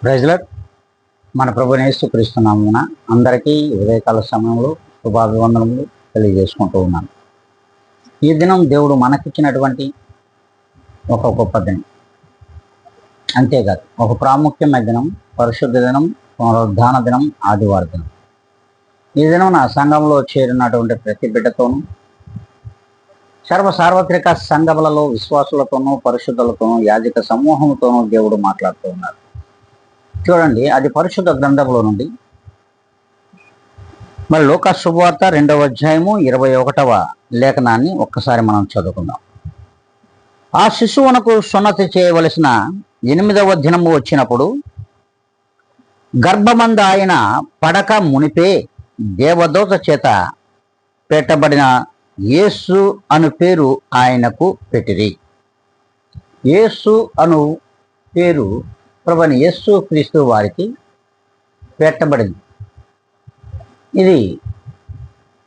ప్రైజ్లార్డ్. మన ప్రభువైన యేసుక్రీస్తు నామమున అందరికీ ఉదయకాల సమయంలో శుభాభివందనములు తెలియజేసుకుంటూ ఉన్నాను. ఈ దినం దేవుడు మనకిచ్చినటువంటి ఒక గొప్ప దినం. అంతేకాదు, ఒక ప్రాముఖ్యమైన దినం, పరిశుద్ధ దినం, పునరుద్ధాన దినం, ఆదివార దినం. ఈ దినం నా సంఘంలో చేరినటువంటి ప్రతి బిడ్డతోనూ, సార్వత్రిక సంఘములలో విశ్వాసులతోనూ, పరిశుద్ధులతోనూ, యాజక సమూహంతోనూ దేవుడు మాట్లాడుతూ ఉన్నారు. చూడండి, అది పరిశుద్ధ గ్రంథంలో నుండి మరి లూకా శుభవార్త 2వ అధ్యాయము 21వ లేఖనాన్ని ఒక్కసారి మనం చదువుకుందాం. ఆ శిశువునకు సున్నతి చేయవలసిన 8వ దినము వచ్చినప్పుడు గర్భమందు ఆయన పడక మునిపే దేవదూత చేత పెట్టబడిన యేసు అను పేరు ఆయనకు పెట్టిరి. యేసు అను పేరు ప్రభువైన యేసు క్రీస్తు వారికి పెట్టబడింది. ఇది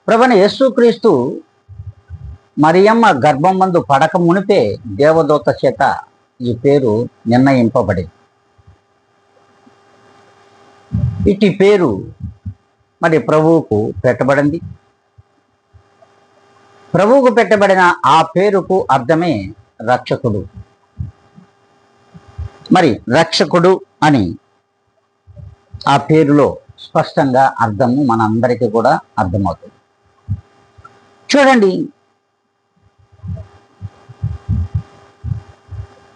ప్రభువైన యేసు క్రీస్తు మరియమ్మ గర్భం మందు పడక మునిపే దేవదూత చేత ఈ పేరు నిర్ణయింపబడింది. ఇటు పేరు మరి ప్రభువుకు పెట్టబడింది. ప్రభువుకు పెట్టబడిన ఆ పేరుకు అర్థమే రక్షకుడు. మరి రక్షకుడు అని ఆ పేరులో స్పష్టంగా అర్థము మనందరికీ కూడా అర్థమవుతుంది. చూడండి,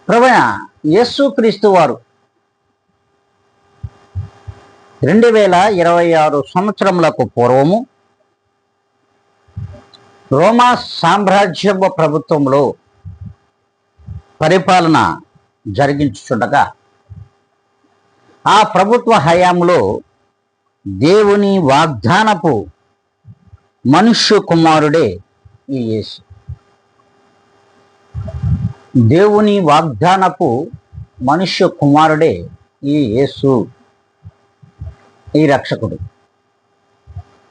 ప్రభువైన యేసుక్రీస్తు వారు 2026 సంవత్సరములకు పూర్వము రోమా సామ్రాజ్య ప్రభుత్వంలో పరిపాలన జరిగించుచుండగా ఆ ప్రభుత్వ హయాంలో దేవుని వాగ్దానపు మనుష్య కుమారుడే ఈ యేసు. దేవుని వాగ్దానపు మనుష్య కుమారుడే ఈ యేసు, ఈ రక్షకుడు.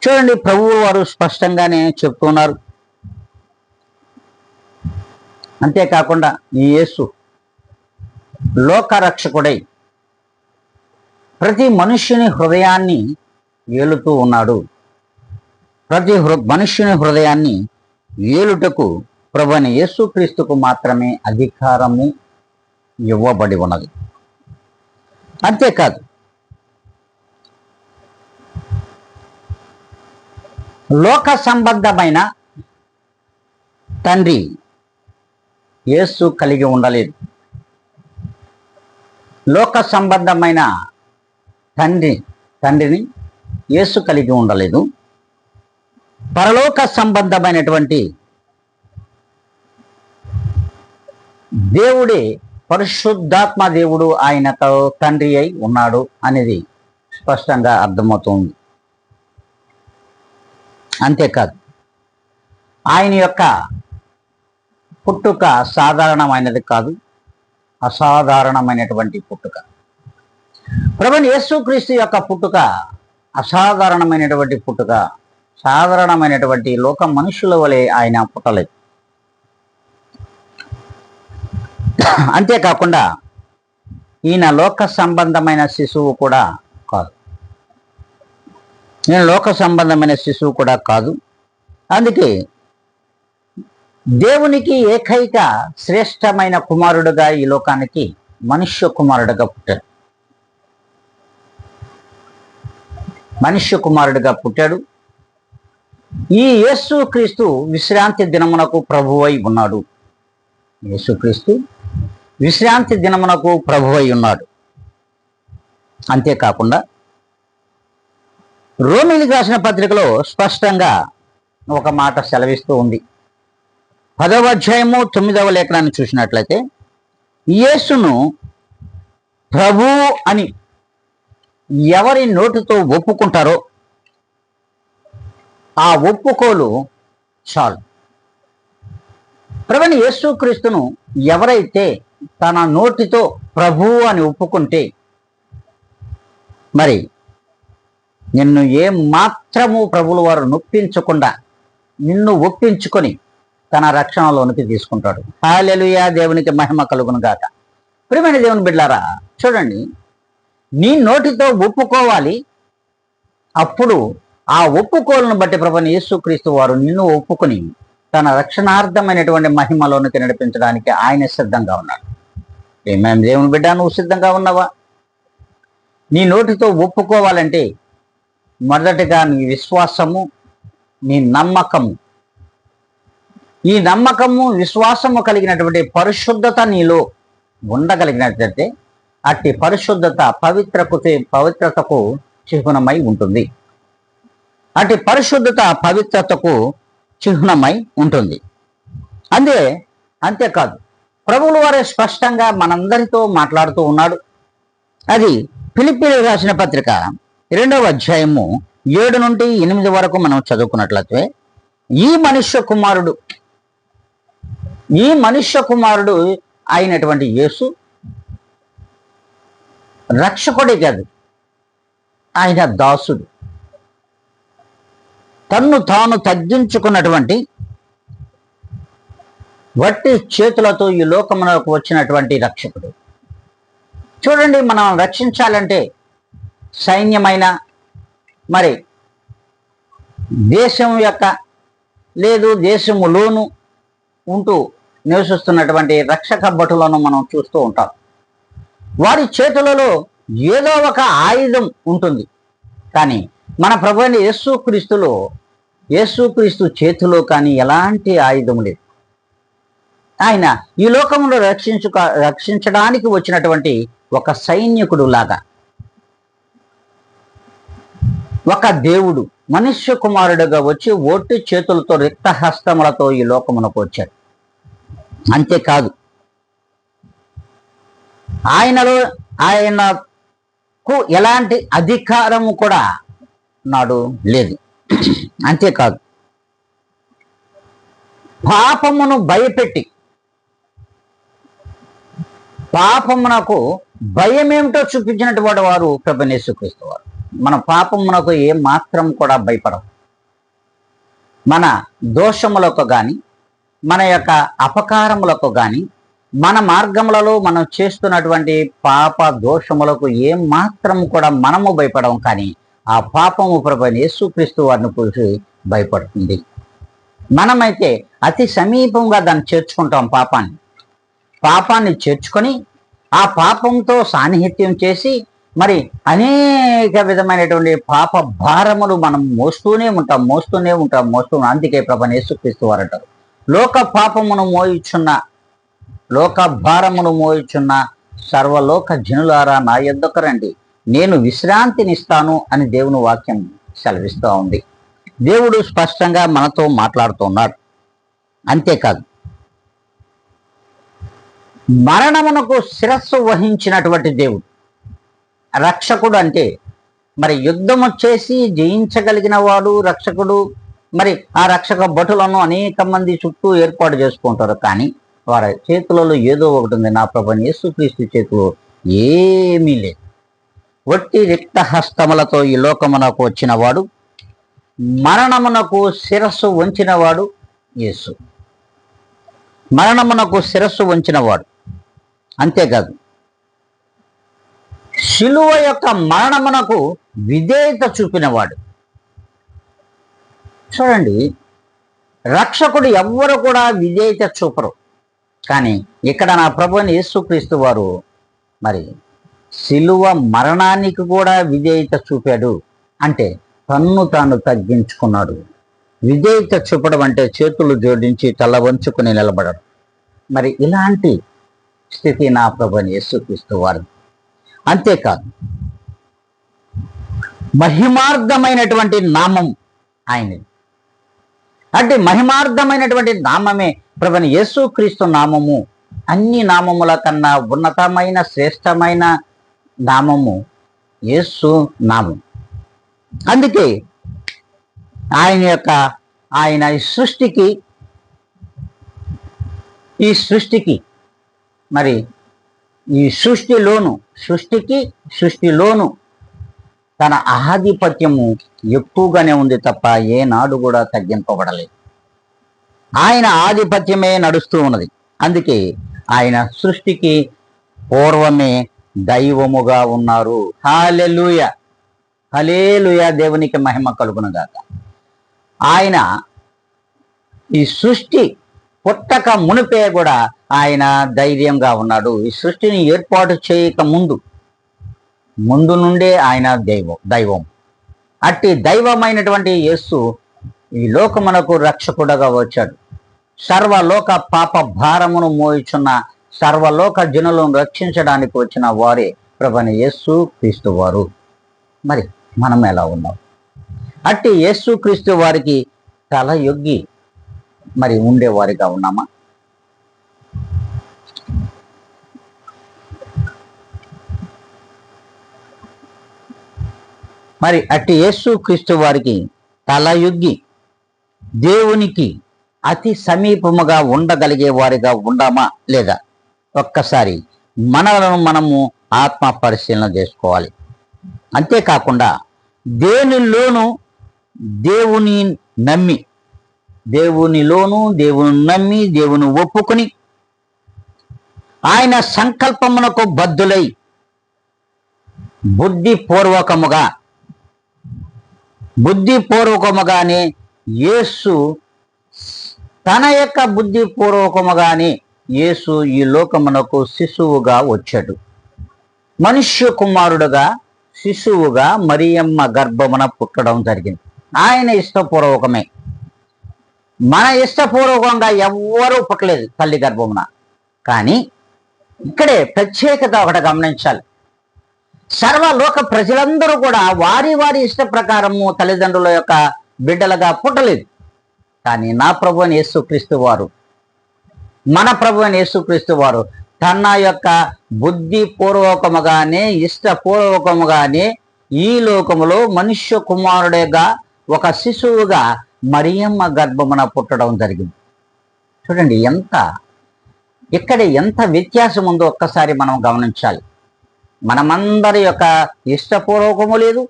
చూడండి, ప్రభువు వారు స్పష్టంగానే చెప్తున్నారు. అంతేకాకుండా ఈ యేసు లోకరక్షకుడై ప్రతి మనుష్యుని హృదయాన్ని ఏలుతూ ఉన్నాడు. ప్రతి మనుష్యుని హృదయాన్ని ఏలుటకు ప్రభువైన యేసుక్రీస్తుకు మాత్రమే అధికారము ఇవ్వబడి ఉన్నది. అంతేకాదు, లోక సంబంధమైన తండ్రి యేసు కలిగి ఉండలేదు. లోక సంబంధమైన తండ్రిని యేసు కలిగి ఉండలేదు. పరలోక సంబంధమైనటువంటి దేవుడే, పరిశుద్ధాత్మ దేవుడు ఆయనతో తండ్రి అయి ఉన్నాడు అనేది స్పష్టంగా అర్థమవుతుంది. అంతేకాదు, ఆయన యొక్క పుట్టుక సాధారణమైనది కాదు, అసాధారణమైనటువంటి పుట్టుక. ప్రభువైన యేసుక్రీస్తు యొక్క పుట్టుక అసాధారణమైనటువంటి పుట్టుక. సాధారణమైనటువంటి లోక మనుషుల వలె ఆయన పుట్టలేదు. అంతేకాకుండా ఈయన లోక సంబంధమైన శిశువు కూడా కాదు. ఈయన లోక సంబంధమైన శిశువు కూడా కాదు. అందుకే దేవునికి ఏకైక శ్రేష్టమైన కుమారుడుగా ఈ లోకానికి మనుష్య కుమారుడుగా పుట్టాడు. మనుష్య కుమారుడిగా పుట్టాడు. ఈ యేసుక్రీస్తు విశ్రాంతి దినమునకు ప్రభువై ఉన్నాడు. యేసుక్రీస్తు విశ్రాంతి దినమునకు ప్రభువై ఉన్నాడు. అంతేకాకుండా రోమీయులకు రాసిన పత్రికలో స్పష్టంగా ఒక మాట సెలవిస్తూ ఉంది. 10వ అధ్యాయము 9వ లేఖనాన్ని చూసినట్లయితే, యేసును ప్రభువు అని ఎవరి నోటితో ఒప్పుకుంటారో ఆ ఒప్పుకోలు చాలు. ప్రభువైన యేసుక్రీస్తును ఎవరైతే తన నోటితో ప్రభువు అని ఒప్పుకుంటే, మరి నిన్ను ఏం మాత్రము ప్రభువుల వారు నొప్పించకుండా నిన్ను ఒప్పించుకొని తన రక్షణలోనికి తీసుకుంటాడు. హల్లెలూయా, దేవునికి మహిమ కలుగును గాక. ప్రియమైన దేవుని బిడ్డలారా, చూడండి, నీ నోటితో ఒప్పుకోవాలి. అప్పుడు ఆ ఒప్పుకోలను బట్టి ప్రభువైన యేసుక్రీస్తు వారు నిన్ను ఒప్పుకొని తన రక్షణార్థమైనటువంటి మహిమలోనికి నడిపించడానికి ఆయన సిద్ధంగా ఉన్నాడు. ఏమేం దేవుని బిడ్డ, నువ్వు సిద్ధంగా ఉన్నావా? నీ నోటితో ఒప్పుకోవాలంటే మొదటిగా నీ విశ్వాసము, నీ నమ్మకము, ఈ నమ్మకము విశ్వాసము కలిగినటువంటి పరిశుద్ధత నీలో ఉండగలిగినట్లయితే అట్టి పరిశుద్ధత పవిత్రతకు చిహ్నమై ఉంటుంది. అట్టి పరిశుద్ధత పవిత్రతకు చిహ్నమై ఉంటుంది. అంతేకాదు, ప్రభువుల వారే స్పష్టంగా మనందరితో మాట్లాడుతూ ఉన్నాడు. అది ఫిలిప్పీయులకు రాసిన పత్రిక 2వ అధ్యాయము 7 నుండి 8 వరకు మనం చదువుకున్నట్లయితే, ఈ మనుష్య కుమారుడు అయినటువంటి యేసు రక్షకుడే కాదు, ఆయన దాసుడు. తన్ను తాను తగ్గించుకున్నటువంటి వట్టి చేతులతో ఈ లోకమునకు వచ్చినటువంటి రక్షకుడు. చూడండి, మనం రక్షించాలంటే సైన్యమైన, మరి దేశం యొక్క లేదు దేశములోను ఉంటూ నివసిస్తున్నటువంటి రక్షక భటులను మనం చూస్తూ ఉంటాం. వారి చేతులలో ఏదో ఒక ఆయుధం ఉంటుంది. కానీ మన ప్రభువైన యేసుక్రీస్తు చేతిలో కానీ ఎలాంటి ఆయుధం లేదు. ఆయన ఈ లోకంలో రక్షించడానికి వచ్చినటువంటి ఒక సైనికుడు లాగా, ఒక దేవుడు మనుష్య కుమారుడుగా వచ్చి ఒట్టి చేతులతో రిక్త హస్తములతో ఈ లోకమునకు వచ్చాడు. అంతేకాదు, ఆయనకు ఎలాంటి అధికారము కూడా నాడు లేదు. అంతేకాదు, పాపమును భయపెట్టి, పాపమునకు భయమేమిటో చూపించినటువంటి వారు ప్రభువైన యేసుక్రీస్తు వారు. మన పాపమునకు ఏం మాత్రం కూడా భయపడం. మన దోషములకు కానీ, మన యొక్క అపకారములకు కానీ, మన మార్గములలో మనం చేస్తున్నటువంటి పాప దోషములకు ఏం మాత్రం కూడా మనము భయపడం. కానీ ఆ పాపము ప్రభువైన యేసుక్రీస్తు వారిని చూసి భయపడుతుంది. మనమైతే అతి సమీపంగా దాన్ని చేర్చుకుంటాం. పాపాన్ని చేర్చుకొని ఆ పాపంతో సాన్నిహిత్యం చేసి మరి అనేక విధమైనటువంటి పాప భారములు మనం మోస్తూనే ఉంటాం. అందుకే ప్రభువైన యేసుక్రీస్తు వారు అంటారు, లోక భారమును మోయుచున్న సర్వలోక జనులారా నా యొద్దకు రండి, నేను విశ్రాంతినిస్తాను అని దేవుని వాక్యం సెలవిస్తూ ఉంది. దేవుడు స్పష్టంగా మనతో మాట్లాడుతున్నాడు. అంతేకాదు, మరణమునకు శిరస్సు వహించినటువంటి దేవుడు రక్షకుడు. అంటే మరి యుద్ధము చేసి జయించగలిగిన వాడు రక్షకుడు. మరి ఆ రక్షక భటులను అనేక మంది చుట్టూ ఏర్పాటు చేసుకుంటారు. కానీ వారి చేతులలో ఏదో ఒకటి ఉంది. నా ప్రభువైన యేసుక్రీస్తు చేతిలో ఏమీ లేదు. వట్టి రిక్త హస్తములతో ఈ లోకమునకు వచ్చినవాడు, మరణమునకు శిరస్సు వంచినవాడు యేసు. మరణమునకు శిరస్సు వంచినవాడు. అంతేకాదు, శిలువ యొక్క మరణమునకు విధేయత చూపినవాడు. చూడండి, రక్షకుడు ఎవ్వరు కూడా విధేయత చూపరు. కానీ ఇక్కడ నా ప్రభువైన యేసుక్రీస్తు వారు మరి శిలువ మరణానికి కూడా విధేయత చూపాడు. అంటే తన్ను తాను తగ్గించుకున్నాడు. విధేయత చూపడం అంటే చేతులు జోడించి తల వంచుకుని నిలబడడం. మరి ఇలాంటి స్థితి నా ప్రభువైన యేసుక్రీస్తు వారు. అంతేకాదు, మహిమార్థమైనటువంటి నామం ఆయనది. అంటే మహిమార్థమైనటువంటి నామమే ప్రభువైన యేసుక్రీస్తు నామము. అన్ని నామముల కన్నా ఉన్నతమైన శ్రేష్టమైన నామము యేసు నామం. అందుకే ఆయన ఈ సృష్టికి మరి ఈ సృష్టిలోను తన ఆధిపత్యము ఎక్కువగానే ఉంది తప్ప ఏనాడు కూడా తగ్గింపబడలేదు. ఆయన ఆధిపత్యమే నడుస్తూ ఉన్నది. అందుకే ఆయన సృష్టికి పూర్వమే దైవముగా ఉన్నారు. హల్లెలూయా, హల్లెలూయా, దేవునికి మహిమ కలుగునుగాక. ఆయన ఈ సృష్టి పుట్టక మునిపే కూడా ఆయన ధైర్యంగా ఉన్నాడు. ఈ సృష్టిని ఏర్పాటు చేయక ముందు నుండే ఆయన దైవం. అట్టి దైవమైనటువంటి యేసు ఈ లోకమునకు రక్షకుడుగా వచ్చాడు. సర్వలోక పాప భారమును మోయిచున్న సర్వలోక జనులను రక్షించడానికి వచ్చిన వారే ప్రభువైన యేసు క్రీస్తు వారు. మరి మనం ఎలా ఉన్నాం? అట్టి యేసు క్రీస్తు వారికి తల యొగ్గి మరి ఉండేవారిగా ఉన్నామా? మరి అట్టి యేసు క్రీస్తు వారికి తల యొగ్గి దేవునికి అతి సమీపముగా ఉండగలిగే వారిగా ఉండామా లేదా? ఒక్కసారి మనలను మనము ఆత్మ పరిశీలన చేసుకోవాలి. అంతేకాకుండా దేనిలోనూ దేవునిలోను నమ్మి దేవుని ఒప్పుకొని ఆయన సంకల్పమునకు బద్దులై బుద్ధిపూర్వకముగానే యేసు తన యొక్క బుద్ధిపూర్వకముగానే యేసు ఈ లోకమునకు శిశువుగా వచ్చాడు. మనుష్య కుమారుడుగా శిశువుగా మరియమ్మ గర్భమున పుట్టడం జరిగింది. ఆయన ఇష్టపూర్వకమే. మన ఇష్టపూర్వకంగా ఎవ్వరూ పుట్టలేదు తల్లి గర్భమున. కానీ ఇక్కడే ప్రత్యేకత ఒకటి గమనించాలి. సర్వలోక ప్రజలందరూ కూడా వారి ఇష్ట ప్రకారము తల్లిదండ్రుల యొక్క బిడ్డలుగా పుట్టలేదు. కానీ నా ప్రభువైన యేసుక్రీస్తు వారు, మన ప్రభువైన యేసుక్రీస్తు వారు తన యొక్క బుద్ధిపూర్వకముగానే ఇష్టపూర్వకముగానే ఈ లోకములో మనుష్య కుమారుడిగా ఒక శిశువుగా మరియమ్మ గర్భమున పుట్టడం జరిగింది. చూడండి ఇక్కడ ఎంత వ్యత్యాసం ఉందో ఒక్కసారి మనం గమనించాలి. మనమందరి యొక్క ఇష్టపూర్వకము లేదు,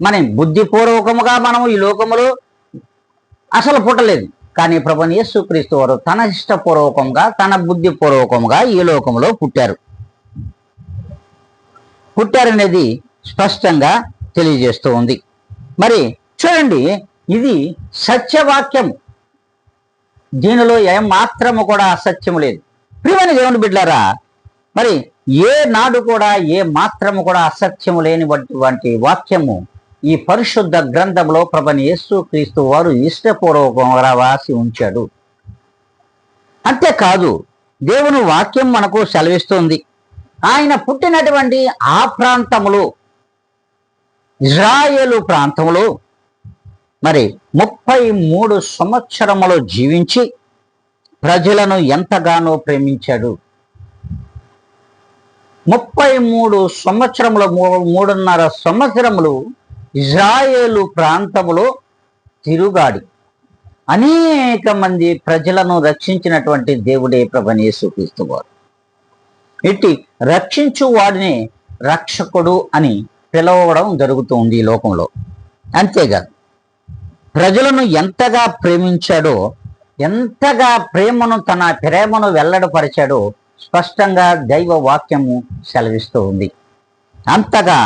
మన బుద్ధిపూర్వకముగా మనం ఈ లోకములో అసలు పుట్టలేదు. కానీ ప్రభువైన యేసుక్రీస్తు వారు తన ఇష్టపూర్వకంగా తన బుద్ధిపూర్వకంగా ఈ లోకంలో పుట్టారనేది స్పష్టంగా తెలియజేస్తూ ఉంది. మరి చూడండి, ఇది సత్యవాక్యం. దీనిలో ఏమాత్రము కూడా అసత్యము లేదు. ప్రియమైన దేవుని బిడ్డలారా, మరి ఏ నాడు కూడా ఏ మాత్రము కూడా అసత్యము లేనివంటి వాక్యము ఈ పరిశుద్ధ గ్రంథంలో ప్రభువైన యేసుక్రీస్తు వారు ఇష్టపూర్వకంగా రాసి ఉంచాడు. అంతేకాదు, దేవుని వాక్యం మనకు సెలవిస్తుంది. ఆయన పుట్టినటువంటి ఆ ప్రాంతములో, ఇజ్రాయేలు ప్రాంతములో మరి 33 సంవత్సరములు జీవించి ప్రజలను ఎంతగానో ప్రేమించాడు. 33 సంవత్సరములు, 3.5 సంవత్సరములు ఇజ్రాయేలు ప్రాంతములో తిరుగాడి అనేక మంది ప్రజలను రక్షించినటువంటి దేవుడే ప్రభువైన యేసుక్రీస్తు వారు. ఇట్టి రక్షించు వాడిని రక్షకుడు అని పిలవడం జరుగుతుంది ఈ లోకంలో. అంతేకాదు, ప్రజలను ఎంతగా ప్రేమించాడో, ఎంతగా తన ప్రేమను వెల్లడిపరిచాడో స్పష్టంగా దైవ వాక్యము సెలవిస్తూ ఉంది. అంతగా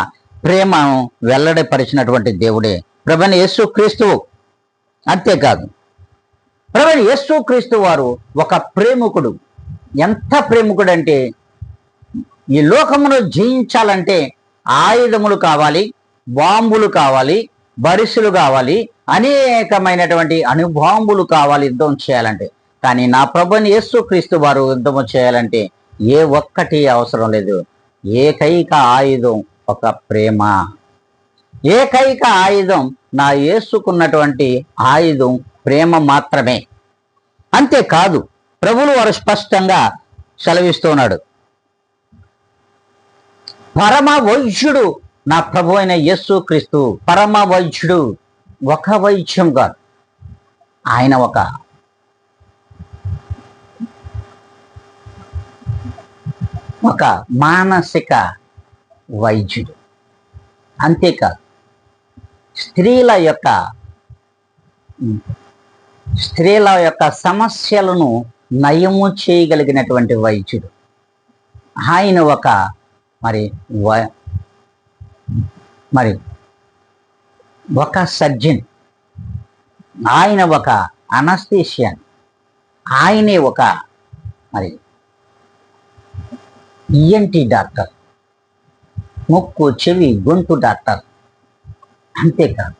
ప్రేమను వెల్లడిపరిచినటువంటి దేవుడే ప్రభువైన యేసుక్రీస్తువు. అంతేకాదు, ప్రభువైన యేసుక్రీస్తు వారు ఒక ప్రేమికుడు. ఎంత ప్రేమికుడు అంటే, ఈ లోకమును జయించాలంటే ఆయుధములు కావాలి, బాంబులు కావాలి, బరిసులు కావాలి, అనేకమైనటువంటి అణుబాంబులు కావాలి యుద్ధం చేయాలంటే. కానీ నా ప్రభువైన యేసుక్రీస్తు వారు యుద్ధము చేయాలంటే ఏ ఒక్కటి అవసరం లేదు. ఏకైక ఆయుధం ఒక ప్రేమ. ఏకైక ఆయుధం, నా యేసుకున్నటువంటి ఆయుధం ప్రేమ మాత్రమే. అంతేకాదు, ప్రభువులు వారు స్పష్టంగా సెలవిస్తున్నాడు. పరమ వైద్యుడు నా ప్రభు అయిన యేసుక్రీస్తు. పరమ వైద్యుడు, ఒక వైద్యం కాదు, ఆయన ఒక మానసిక వైద్యుడు. అంతేకాదు, స్త్రీల యొక్క సమస్యలను నయము చేయగలిగినటువంటి వైద్యుడు. ఆయన ఒక మరి మరి ఒక సర్జన్, ఆయన ఒక అనస్థీషియన్, ఆయనే ఒక మరి ఈఎన్టీ డాక్టర్, ముక్కు చెవి గొంతు డాక్టర్. అంతేకాదు,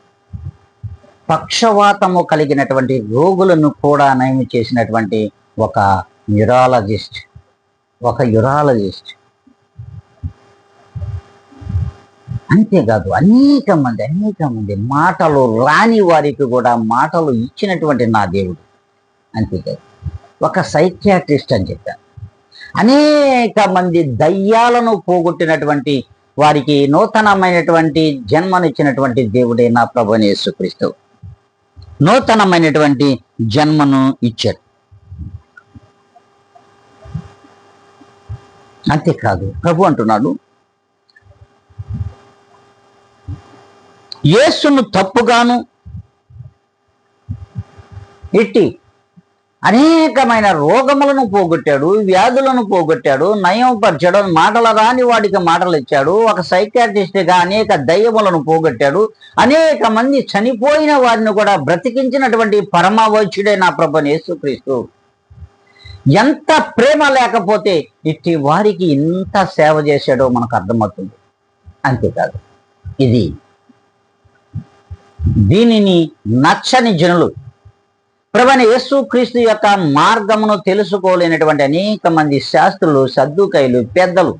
పక్షవాతము కలిగినటువంటి రోగులను కూడా నయం చేసినటువంటి ఒక యూరాలజిస్ట్. అంతేకాదు, అనేక మంది మాటలు రాని వారికి కూడా మాటలు ఇచ్చినటువంటి నా దేవుడు. అంతేకాదు, ఒక సైకియాట్రిస్ట్ అని చెప్పాను. అనేక మంది దయ్యాలను పోగొట్టినటువంటి వారికి నూతనమైనటువంటి జన్మనిచ్చినటువంటి దేవుడే నా ప్రభువైన యేసుక్రీస్తు. నూతనమైనటువంటి జన్మను ఇచ్చాడు. అంతేకాదు, ప్రభు అంటున్నాడు, యేసును తప్పుగాను ఇట్టి అనేకమైన రోగములను పోగొట్టాడు, వ్యాధులను పోగొట్టాడు, నయంపరిచాడు, మాటల రాని వాడికి మాటలు ఇచ్చాడు. ఒక సైకాట్రిస్ట్గా అనేక దయ్యములను పోగొట్టాడు. అనేక మంది చనిపోయిన వారిని కూడా బ్రతికించినటువంటి పరమవైద్యుడే నా ప్రభువైన యేసుక్రీస్తు. ఎంత ప్రేమ లేకపోతే ఇట్టి వారికి ఇంత సేవ చేశాడో మనకు అర్థమవుతుంది. అంతేకాదు, దీనిని నచ్చని జనులు, ప్రభువైన యేసుక్రీస్తు యొక్క మార్గమును తెలుసుకోలేనటువంటి అనేక మంది శాస్త్రులు, సద్దుకైలు, పెద్దలు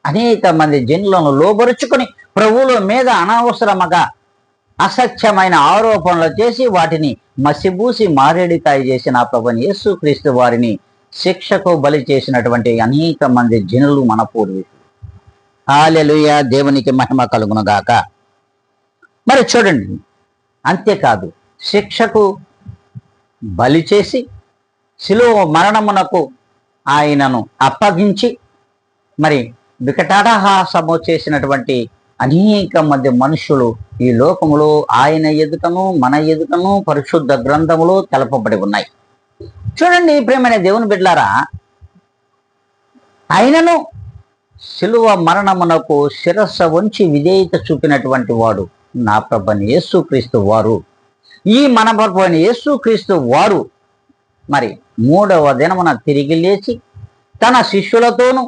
అనేక మంది జనులను లోబరుచుకొని ప్రభువుల మీద అనవసరముగా అసత్యమైన ఆరోపణలు చేసి వాటిని మసిబూసి మారేడికాయ చేసిన ప్రభువైన యేసుక్రీస్తు వారిని శిక్షకు బలి చేసినటువంటి అనేక మంది జనులు మన పూర్వీకులు. హల్లెలూయా, దేవునికి మహిమ కలుగును గాక. మరి చూడండి, అంతేకాదు, శిక్షకు బలి చేసి శిలువ మరణమునకు ఆయనను అప్పగించి మరి వికటాటహాసము చేసినటువంటి అనేక మంది మనుషులు ఈ లోకములో ఆయన ఎదుటను మన ఎదుటను పరిశుద్ధ గ్రంథములో తెలపబడి ఉన్నాయి. చూడండి ప్రియమైన దేవుని బిడ్డలారా, ఆయనను శిలువ మరణమునకు శిరస్సు వంచి విధేయత చూపినటువంటి వాడు నా ప్రభువైన యేసుక్రీస్తు వారు. ఈ మన ప్రభువైన యేసుక్రీస్తు వారు మరి 3వ దినమున తిరిగి లేచి తన శిష్యులతోనూ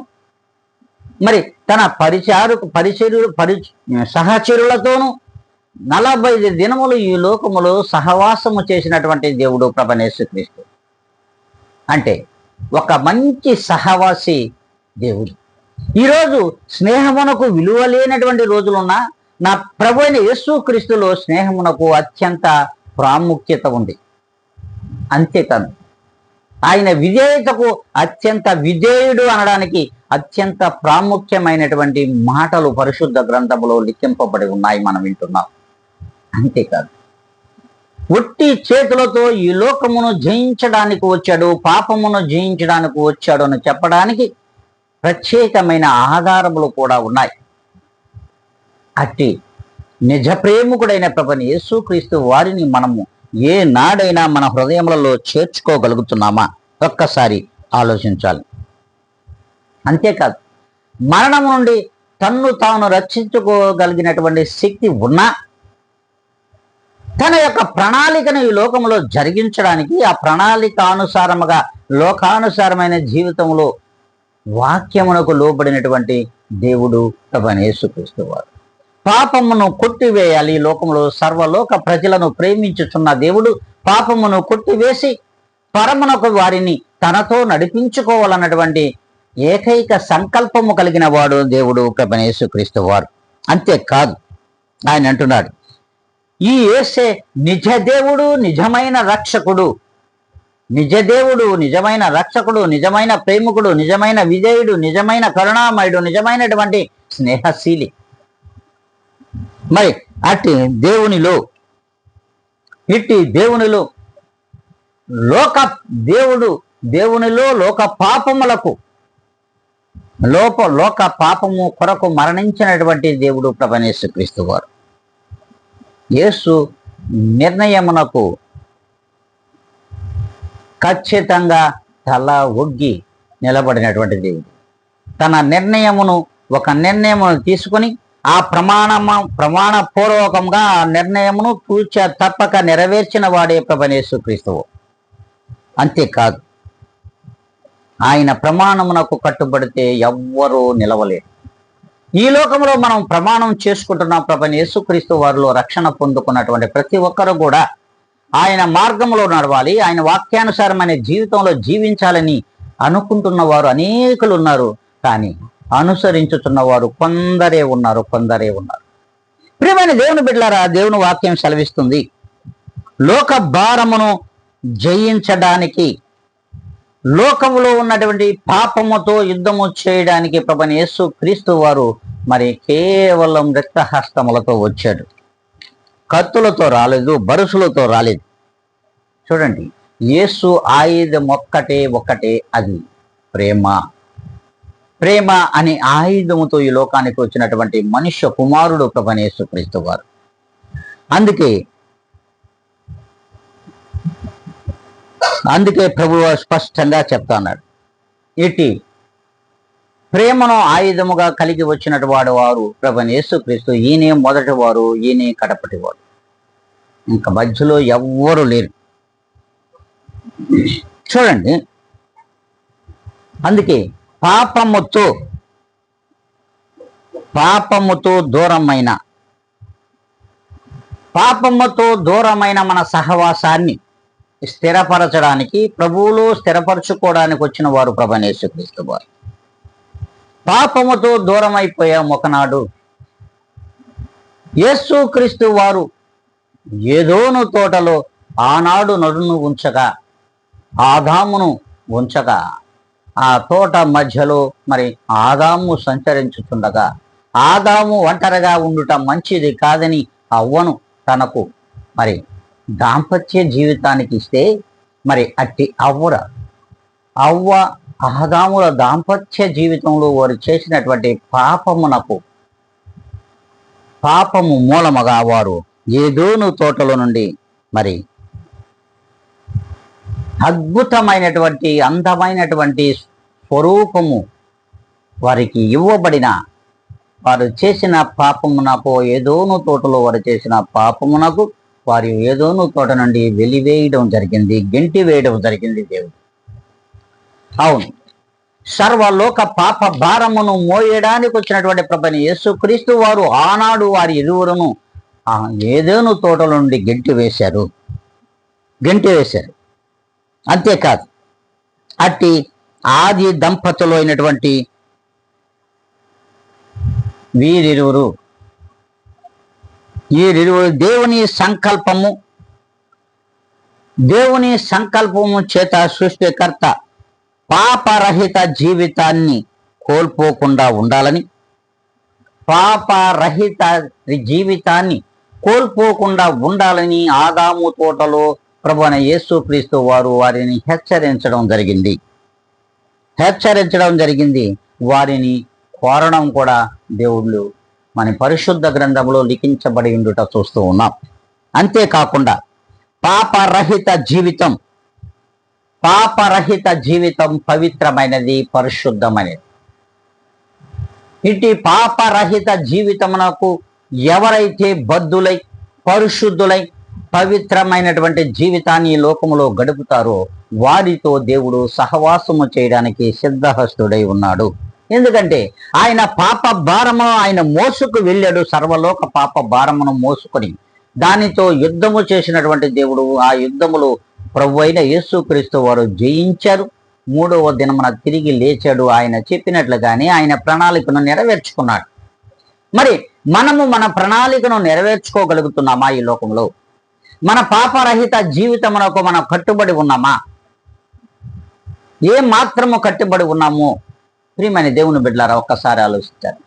మరి తన సహచరులతోనూ 40 దినములు ఈ లోకములో సహవాసము చేసినటువంటి దేవుడు ప్రభువైన యేసుక్రీస్తు. అంటే ఒక మంచి సహవాసి దేవుడు. ఈరోజు స్నేహమునకు విలువ లేనటువంటి రోజులున్నా నా ప్రభువైన యేసుక్రీస్తులో స్నేహమునకు అత్యంత ప్రాముఖ్యత ఉంది. అంతేకాదు, ఆయన విధేయతకు అత్యంత విధేయుడు అనడానికి అత్యంత ప్రాముఖ్యమైనటువంటి మాటలు పరిశుద్ధ గ్రంథములో లిఖింపబడి ఉన్నాయి, మనం వింటున్నాం. అంతేకాదు, ఒట్టి చేతులతో ఈ లోకమును జయించడానికి వచ్చాడు, పాపమును జయించడానికి వచ్చాడు అని చెప్పడానికి ప్రత్యేకమైన ఆధారములు కూడా ఉన్నాయి. అట్టి నిజ ప్రేమికుడైన ప్రభువైన యేసుక్రీస్తు వారిని మనము ఏ నాడైనా మన హృదయములలో చేర్చుకోగలుగుతున్నామా ఒక్కసారి ఆలోచించాలి. అంతేకాదు, మరణం నుండి తన్ను తాను రక్షించుకోగలిగినటువంటి శక్తి ఉన్నా తన యొక్క ప్రణాళికను ఈ లోకంలో జరిగించడానికి ఆ ప్రణాళికానుసారముగా లోకానుసారమైన జీవితంలో వాక్యమునకు లోబడినటువంటి దేవుడు ప్రభువైన యేసుక్రీస్తు వారు. పాపమును కొట్టివేయాలి. ఈ లోకంలో సర్వలోక ప్రజలను ప్రేమించుచున్న దేవుడు పాపమును కొట్టివేసి పరమునకు వారిని తనతో నడిపించుకోవాలన్నటువంటి ఏకైక సంకల్పము కలిగిన వాడు దేవుడు ప్రభువైన యేసుక్రీస్తు వారు. అంతేకాదు, ఆయన అంటున్నాడు, ఈ యేసే నిజ దేవుడు, నిజమైన రక్షకుడు. నిజ దేవుడు, నిజమైన రక్షకుడు, నిజమైన ప్రేమికుడు, నిజమైన విజయుడు, నిజమైన కరుణామయుడు, నిజమైనటువంటి స్నేహశీలి. మరి ఇట్టి దేవునిలో లోక పాపములకు లోక పాపము కొరకు మరణించినటువంటి దేవుడు ప్రభువైన యేసుక్రీస్తు వారు. యేసు నిర్ణయమునకు ఖచ్చితంగా తల ఒగ్గి నిలబడినటువంటి దేవుడు. తన నిర్ణయమును ఒక నిర్ణయం తీసుకొని ఆ ప్రమాణపూర్వకంగా ఆ నిర్ణయమును తప్పక నెరవేర్చిన వాడే ప్రభువైన యేసుక్రీస్తువు. అంతేకాదు, ఆయన ప్రమాణమునకు కట్టుబడితే ఎవ్వరూ నిలవలేరు. ఈ లోకంలో మనం ప్రమాణం చేసుకుంటున్న ప్రభువైన యేసుక్రీస్తు వారిలో రక్షణ పొందుకున్నటువంటి ప్రతి ఒక్కరు కూడా ఆయన మార్గంలో నడవాలి, ఆయన వాక్యానుసారమైన జీవితంలో జీవించాలని అనుకుంటున్న వారు అనేకులు ఉన్నారు. కానీ అనుసరించుతున్న వారు కొందరే ఉన్నారు. ప్రియమైన దేవుని బిడ్డలారా, దేవుని వాక్యం సెలవిస్తుంది, లోక భారమును జయించడానికి, లోకములో ఉన్నటువంటి పాపముతో యుద్ధము చేయడానికి ప్రభువైన యేసుక్రీస్తు వారు మరి కేవలం రక్తహస్తములతో వచ్చాడు. కత్తులతో రాలేదు, బరుసులతో రాలేదు. చూడండి, యేసు ఆయుధం ఒక్కటే, అది ప్రేమ. ప్రేమ అనే ఆయుధముతో ఈ లోకానికి వచ్చినటువంటి మనుష్య కుమారుడు ప్రభువైన యేసుక్రీస్తు వారు. అందుకే ప్రభువు స్పష్టంగా చెప్తున్నాడు, ఇటు ప్రేమను ఆయుధముగా కలిగి వచ్చినటు వారు ప్రభువైన యేసుక్రీస్తు. ఈయనే మొదటి వారు, ఈయనే కడపటి వాడు, ఇంకా మధ్యలో ఎవ్వరు లేరు. చూడండి, అందుకే పాపముతో దూరమైన మన సహవాసాన్ని స్థిరపరచడానికి, ప్రభువులో స్థిరపరచుకోవడానికి వచ్చిన వారు ప్రభువైన యేసుక్రీస్తు వారు. పాపముతో దూరం అయిపోయాం ఒకనాడు. యేసుక్రీస్తు వారు ఏదోను తోటలో ఆనాడు నడును ఉంచగా, ఆదామును ఉంచగా, ఆ తోట మధ్యలో మరి ఆదాము సంచరించుతుండగా, ఆదాము ఒంటరిగా ఉండుట మంచిది కాదని అవ్వను తనకు మరి దాంపత్య జీవితానికి ఇస్తే, మరి అట్టి అవ్వ ఆదాముల దాంపత్య జీవితంలో వారు చేసినటువంటి పాపము మూలముగా వారు ఏదోను తోటలో నుండి మరి అద్భుతమైనటువంటి అందమైనటువంటి స్వరూపము వారికి ఇవ్వబడిన, వారు చేసిన పాపమునకు, ఏదోను తోటలో వారు చేసిన పాపమునకు వారు ఏదోను తోట నుండి వెలివేయడం జరిగింది, గెంటి వేయడం జరిగింది దేవుడు. అవును, సర్వలోక పాప భారమును మోయడానికి వచ్చినటువంటి ప్రభువైన యేసుక్రీస్తు వారు ఆనాడు వారి ఇరువురును ఏదోను తోటల నుండి గెంటి వేశారు. అంతేకాదు, అట్టి ఆది దంపతులు అయినటువంటి వీరిరువురు దేవుని సంకల్పము చేత సృష్టికర్త పాపరహిత జీవితాన్ని కోల్పోకుండా ఉండాలని ఆదాము తోటలో ప్రభువైన యేసుక్రీస్తు వారు వారిని హెచ్చరించడం జరిగింది. వారిని కోరడం కూడా దేవుళ్ళు మన పరిశుద్ధ గ్రంథంలో లిఖించబడి ఉండుట చూస్తూ ఉన్నాం. అంతేకాకుండా పాపరహిత జీవితం పవిత్రమైనది, పరిశుద్ధమైనది. ఇటు పాపరహిత జీవితమునకు ఎవరైతే బద్ధులై, పరిశుద్ధులై, పవిత్రమైనటువంటి జీవితాన్ని ఈ లోకములో గడుపుతారో వారితో దేవుడు సహవాసము చేయడానికి సిద్ధహస్తుడై ఉన్నాడు. ఎందుకంటే ఆయన పాప భారమును ఆయన మోసుకు వెళ్ళాడు. సర్వలోక పాప భారమును మోసుకొని దానితో యుద్ధము చేసినటువంటి దేవుడు, ఆ యుద్ధములో ప్రభువైన యేసుక్రీస్తు వారు జయించారు. 3వ దినమున తిరిగి లేచాడు. ఆయన చెప్పినట్లుగానే ఆయన ప్రణాళికను నెరవేర్చుకున్నాడు. మరి మనము మన ప్రణాళికను నెరవేర్చుకోగలుగుతున్నామా? ఈ లోకంలో మన పాపరహిత జీవితమునకు మనం కట్టుబడి ఉన్నామా? ఏ మాత్రము కట్టుబడి ఉన్నాము? ప్రియమైన దేవుని బిడ్డలారా, ఒక్కసారి ఆలోచించారు.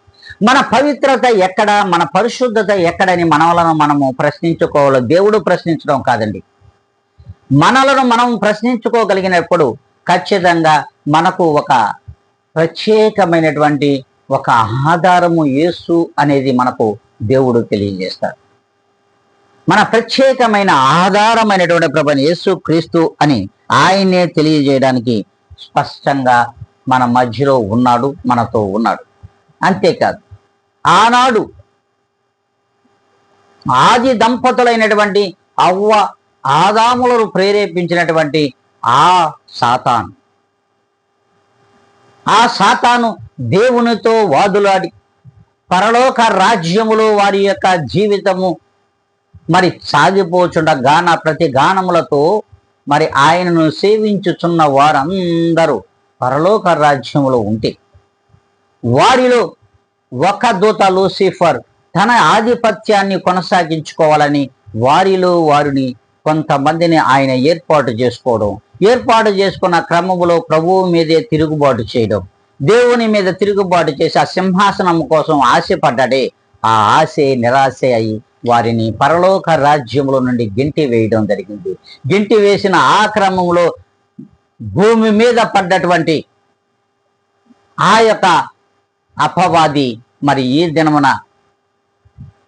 మన పవిత్రత ఎక్కడ, మన పరిశుద్ధత ఎక్కడని మనము ప్రశ్నించుకోవాలి. దేవుడు ప్రశ్నించడం కాదండి. మనలను మనం ప్రశ్నించుకోగలిగినప్పుడు ఖచ్చితంగా మనకు ఒక ప్రత్యేకమైనటువంటి ఒక ఆధారము యేసు అనేది మనకు దేవుడు తెలియజేస్తాడు. మన ప్రత్యేకమైన ఆధారమైనటువంటి ప్రభువైన యేసుక్రీస్తు అని ఆయనే తెలియజేయడానికి స్పష్టంగా మన మధ్యలో ఉన్నాడు, మనతో ఉన్నాడు. అంతేకాదు ఆనాడు ఆది దంపతులైనటువంటి అవ్వ ఆదాములను ప్రేరేపించినటువంటి ఆ సాతాను దేవునితో వాదులాడి పరలోక రాజ్యములో వారి యొక్క జీవితము మరి సాగిపోచుండగాన ప్రతి గానములతో మరి ఆయనను సేవించుచున్న వారందరూ పరలోక రాజ్యములో ఉంటే వారిలో ఒక దూత లూసిఫర్ తన ఆధిపత్యాన్ని కొనసాగించుకోవాలని వారిని కొంతమందిని ఆయన ఏర్పాటు చేసుకున్న క్రమంలో ప్రభువు మీదే తిరుగుబాటు చేయడం, దేవుని మీద తిరుగుబాటు చేసి ఆ సింహాసనం కోసం ఆశపడ్డాడే, ఆ ఆశే నిరాశ అయి వారిని పరలోక రాజ్యములో నుండి గెంటి వేయడం జరిగింది. గెంటి వేసిన ఆ క్రమంలో భూమి మీద పడ్డటువంటి ఆ యొక్క అపవాది మరి ఈ దినమున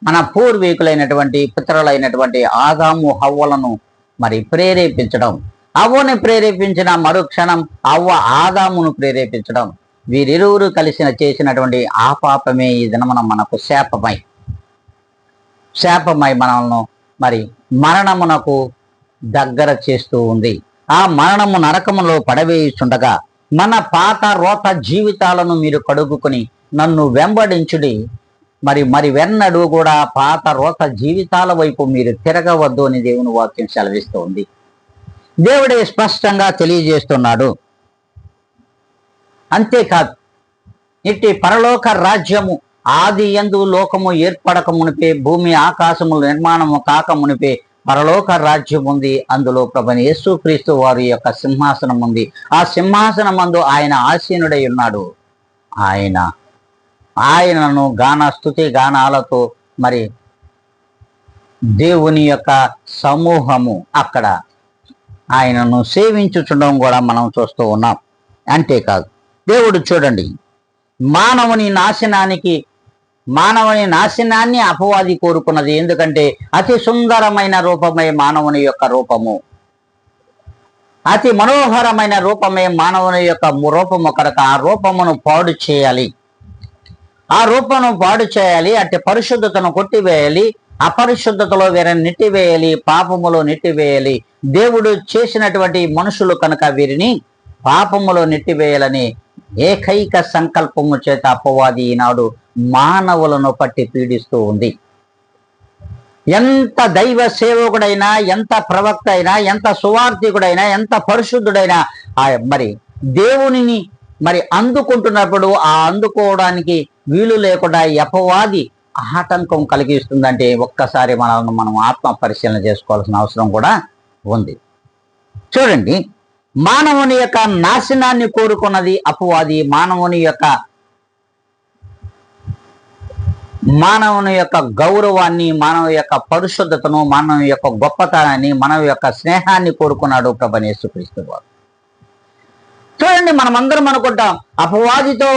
మన పూర్వీకులైనటువంటి పితరులైనటువంటి ఆదాము హవ్వలను మరి ప్రేరేపించడం, అవ్వని ప్రేరేపించిన మరుక్షణం అవ్వ ఆదామును ప్రేరేపించడం, వీరిరువురు కలిసి చేసినటువంటి ఆ పాపమే ఈ దినమున మనకు శాపమై మనల్ని మరి మరణమునకు దగ్గర చేస్తూ ఉంది. ఆ మరణము నరకములో పడవేయుచుండగా మన పాత రోత జీవితాలను మీరు కడుగుకొని నన్ను వెంబడించుడి, మరి వెన్నడు కూడా పాత రోత జీవితాల వైపు మీరు తిరగవద్దు అని దేవుని వాక్యం సెలవిస్తూ ఉంది. దేవుడే స్పష్టంగా తెలియజేస్తున్నాడు. అంతేకాదు ఇట్టి పరలోక రాజ్యము ఆది యందు లోకము ఏర్పడక మునిపే, భూమి ఆకాశము నిర్మాణము కాక మునిపే పరలోక రాజ్యం ఉంది. అందులో ప్రభువైన యేసుక్రీస్తు వారి యొక్క సింహాసనం ఉంది. ఆ సింహాసనం మందు ఆయన ఆసీనుడై ఉన్నాడు. ఆయనను స్తుతి గానాలతో మరి దేవుని యొక్క సమూహము అక్కడ ఆయనను సేవించుచుండడం కూడా మనం చూస్తూ ఉన్నాం. అంతేకాదు దేవుడు చూడండి, మానవుని నాశనాన్ని అపవాది కోరుకున్నది. ఎందుకంటే అతి సుందరమైన రూపమే మానవుని యొక్క రూపము, అతి మనోహరమైన రూపమే మానవుని యొక్క రూపము కనుక ఆ రూపమును పాడు చేయాలి, అంటే పరిశుద్ధతను కొట్టివేయాలి, అపరిశుద్ధతలో వీరిని నెట్టివేయాలి, పాపములో నెట్టివేయాలి. దేవుడు చేసినటువంటి మనుషులు కనుక వీరిని పాపములో నెట్టివేయాలని ఏకైక సంకల్పము చేత అపవాది ఈనాడు మానవులను పట్టి పీడిస్తూ ఉంది. ఎంత దైవ సేవకుడైనా, ఎంత ప్రవక్త అయినా, ఎంత సువార్థికుడైనా, ఎంత పరిశుద్ధుడైనా మరి దేవునిని మరి అందుకుంటున్నప్పుడు ఆ అందుకోవడానికి వీలు లేకుండా అపవాది ఆటంకం కలిగిస్తుందంటే ఒక్కసారి మనం ఆత్మ పరిశీలన చేసుకోవాల్సిన అవసరం కూడా ఉంది. చూడండి, మానవుని యొక్క నాశనాన్ని కోరుకున్నది అపవాది. మానవుని యొక్క గౌరవాన్ని, మానవ యొక్క పరిశుద్ధతను, మానవ యొక్క గొప్పతనాన్ని, మానవ యొక్క స్నేహాన్ని కోరుకున్నాడు ప్రభువైన యేసుక్రీస్తు వారు. చూడండి, మనమందరం అనుకుంటాం అపవాదితో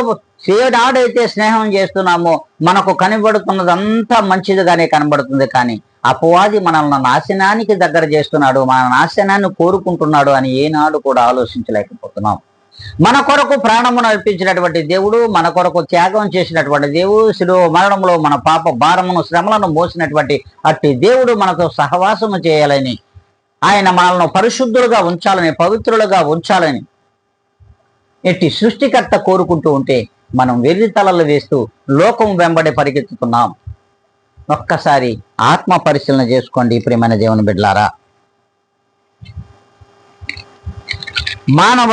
ఏనాడైతే స్నేహం చేస్తున్నామో మనకు కనబడుతున్నదంతా మంచిదిగానే కనబడుతుంది. కానీ అపవాది మనల్ని నాశనానికి దగ్గర చేస్తున్నాడు, మన నాశనాన్ని కోరుకుంటున్నాడు అని ఏనాడు కూడా ఆలోచించలేకపోతున్నాం. మన కొరకు ప్రాణమును అర్పించినటువంటి దేవుడు, మన కొరకు త్యాగం చేసినటువంటి దేవుడు, శిలువ మరణంలో మన పాప భారమును శ్రమలను మోసినటువంటి అట్టి దేవుడు మనతో సహవాసము చేయాలని, ఆయన మనల్ని పరిశుద్ధులుగా ఉంచాలని, పవిత్రులుగా ఉంచాలని ఎట్టి సృష్టికర్త కోరుకుంటూ ఉంటే మనం వెర్రి తలలు వేస్తూ లోకం వెంబడి పరిగెత్తుతున్నాం. ఒక్కసారి ఆత్మ పరిశీలన చేసుకోండి ప్రియమైన దేవుని బిడ్డలారా. మానవ